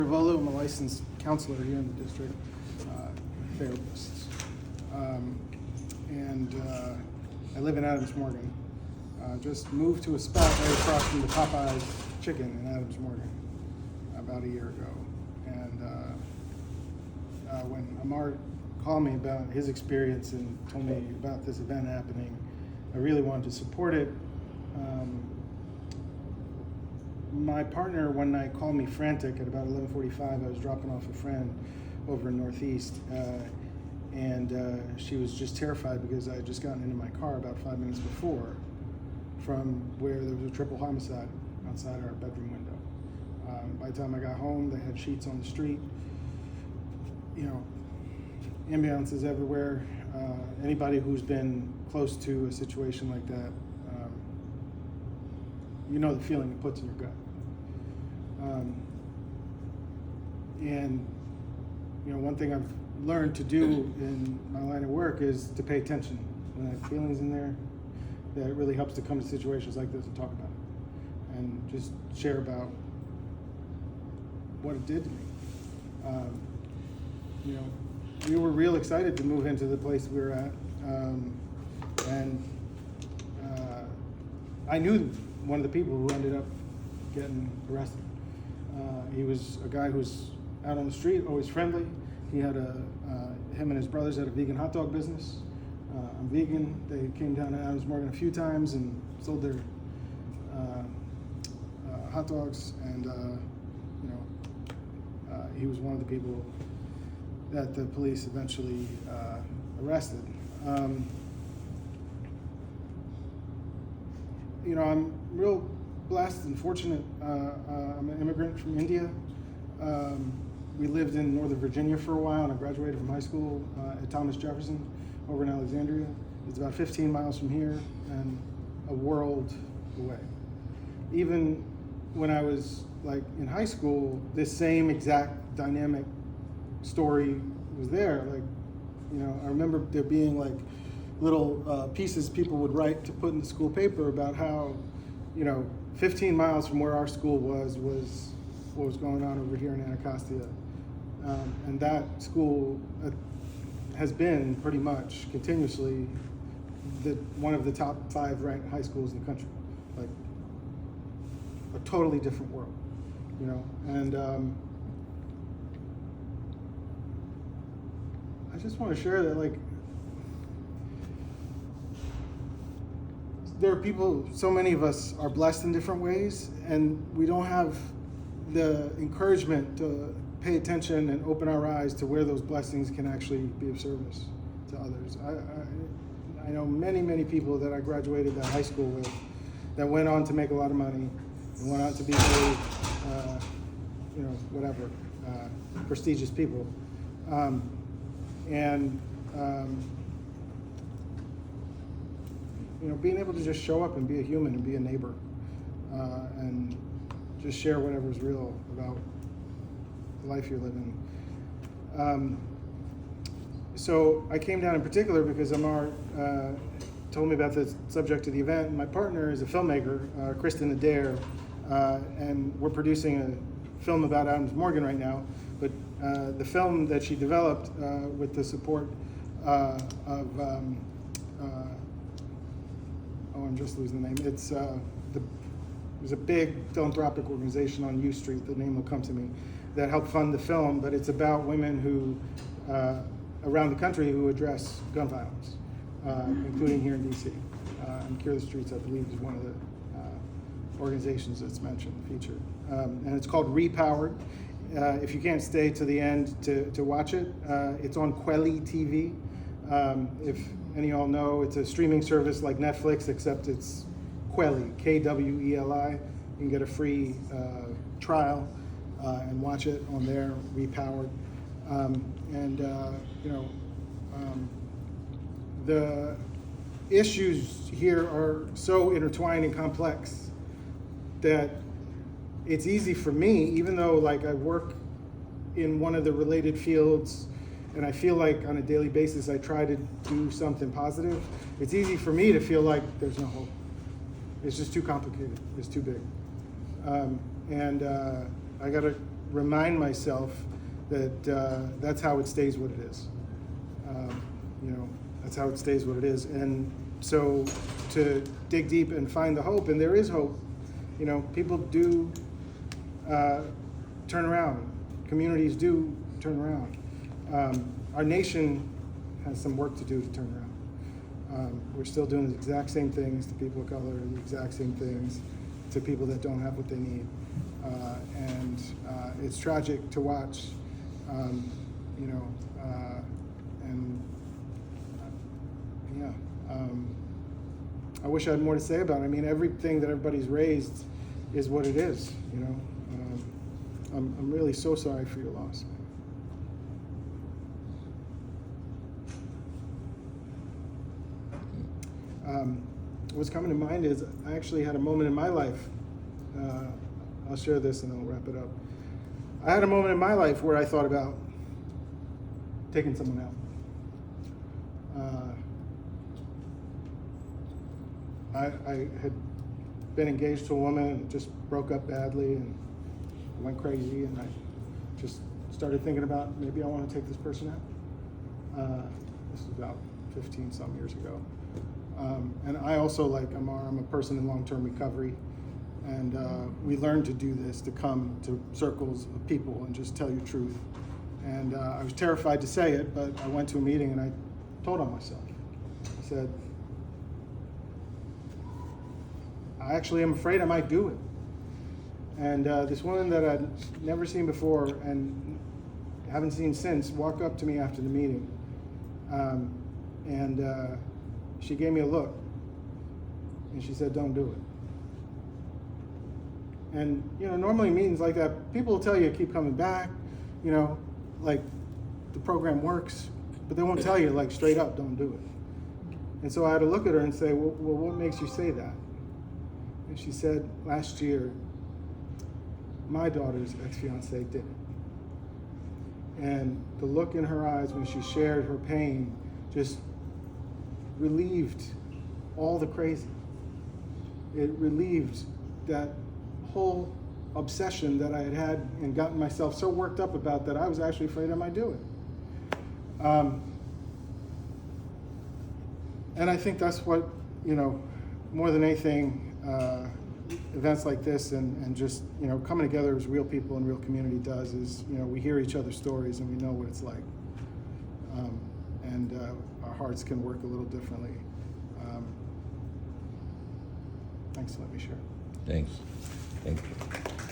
Chiruvolu. I'm a licensed counselor here in the district, therapist. I live in Adams Morgan. Just moved to a spot right across from the Popeyes Chicken in Adams Morgan about a year ago. And when Amar called me about his experience and told me about this event happening, I really wanted to support it. My partner one night called me frantic at about 11:45. I was dropping off a friend over in Northeast, and she was just terrified because I had just gotten into my car about 5 minutes before from where there was a triple homicide outside our bedroom window. By the time I got home, they had sheets on the street, ambulances everywhere. Anybody who's been close to a situation like that, you know the feeling it puts in your gut. One thing I've learned to do in my line of work is to pay attention when I have feelings in there. That it really helps to come to situations like this and talk about it and just share about what it did to me. We were real excited to move into the place we were at, and I knew one of the people who ended up getting arrested. He was a guy who was out on the street, always friendly. He had him and his brothers had a vegan hot dog business. I'm vegan. They came down to Adams Morgan a few times and sold their hot dogs, and he was one of the people that the police eventually arrested. I'm real blessed and fortunate. I'm an immigrant from India. We lived in Northern Virginia for a while, and I graduated from high school at Thomas Jefferson over in Alexandria. It's about 15 miles from here and a world away. Even when I was in high school, this same exact dynamic story was there. I remember there being little pieces people would write to put in the school paper about how, 15 miles from where our school was what was going on over here in Anacostia. And that school has been pretty much continuously one of the top 5 ranked high schools in the country. A totally different world, and I just want to share that there are people, so many of us are blessed in different ways, and we don't have the encouragement to pay attention and open our eyes to where those blessings can actually be of service to others. I know many, many people that I graduated that high school with that went on to make a lot of money and went on to be very, prestigious people. Being able to just show up and be a human and be a neighbor, and just share whatever's real about the life you're living. So I came down in particular because Amar told me about the subject of the event. My partner is a filmmaker, Kristen Adair, and we're producing a film about Adams Morgan right now. But the film that she developed with the support of I'm just losing the name. There's a big philanthropic organization on U Street, the name will come to me, that helped fund the film, but it's about women who, around the country, who address gun violence, including here in DC. And Cure the Streets, I believe, is one of the organizations that's mentioned, featured. And it's called Repowered. If you can't stay to the end to watch it, it's on Quelly TV. If any of y'all know, it's a streaming service like Netflix, except it's Quelly, Kweli. You can get a free trial and watch it on there, Repowered. The issues here are so intertwined and complex that it's easy for me, even though I work in one of the related fields and I feel like on a daily basis I try to do something positive, it's easy for me to feel like there's no hope. It's just too complicated. It's too big. I got to remind myself that that's how it stays what it is. That's how it stays what it is. And so to dig deep and find the hope, and there is hope. People do turn around. Communities do turn around. Our nation has some work to do to turn around. We're still doing the exact same things to people of color, the exact same things to people that don't have what they need. And it's tragic to watch, and I wish I had more to say about it. I mean, everything that everybody's raised is what it is, I'm really so sorry for your loss. What's coming to mind is I actually had a moment in my life, I'll share this and I'll wrap it up. I had a moment in my life where I thought about taking someone out. I had been engaged to a woman and just broke up badly and went crazy, and I just started thinking about maybe I want to take this person out. This is about 15 some years ago. And I also, like Amar, I'm a person in long-term recovery, and we learned to do this, to come to circles of people and just tell you truth. And I was terrified to say it, but I went to a meeting and I told on myself. I said, I actually am afraid I might do it. And this woman that I'd never seen before and haven't seen since walked up to me after the meeting. And she gave me a look. And she said, don't do it. And, normally meetings like that, people will tell you keep coming back, like the program works, but they won't tell you like straight up, don't do it. And so I had to look at her and say, well, what makes you say that? And she said, last year, my daughter's ex-fiance did it. And the look in her eyes when she shared her pain just relieved all the crazy. It relieved that whole obsession that I had and gotten myself so worked up about that I was actually afraid I might do it. And I think that's what, more than anything, events like this and just, coming together as real people and real community does is, we hear each other's stories and we know what it's like. And our hearts can work a little differently. Thanks for letting me share. Thanks. Thank you.